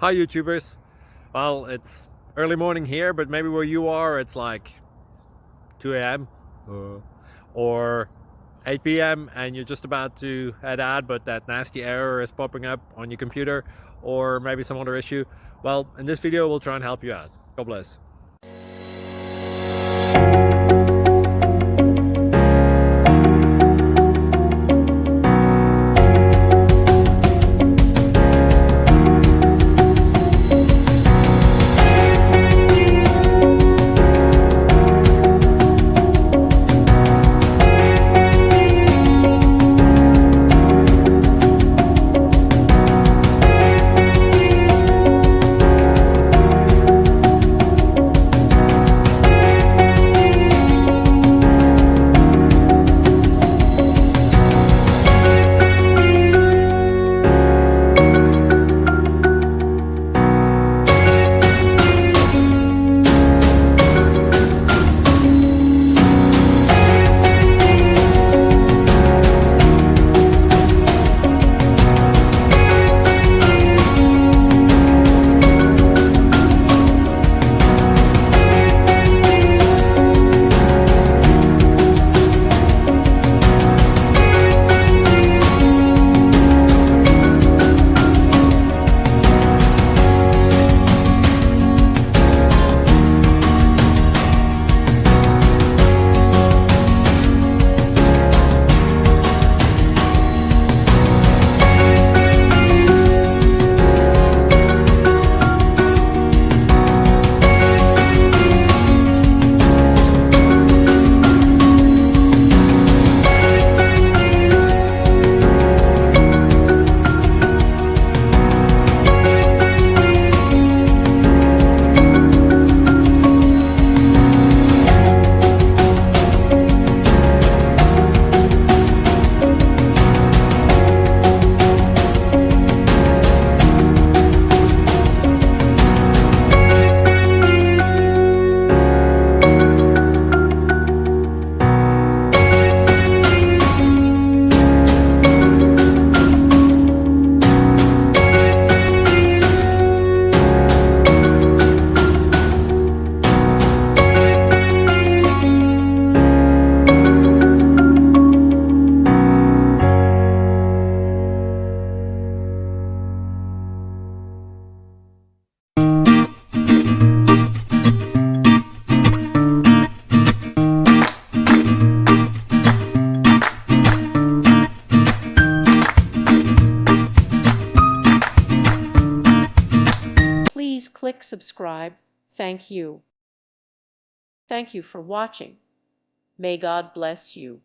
Hi YouTubers. Well, it's early morning here, but maybe where you are it's like 2 a.m. or 8 p.m. and you're just about to head out, but that nasty error is popping up on your computer, or maybe some other issue. Well, in this video we'll try and help you out. God bless. Please click subscribe. Thank you. Thank you for watching. May God bless you.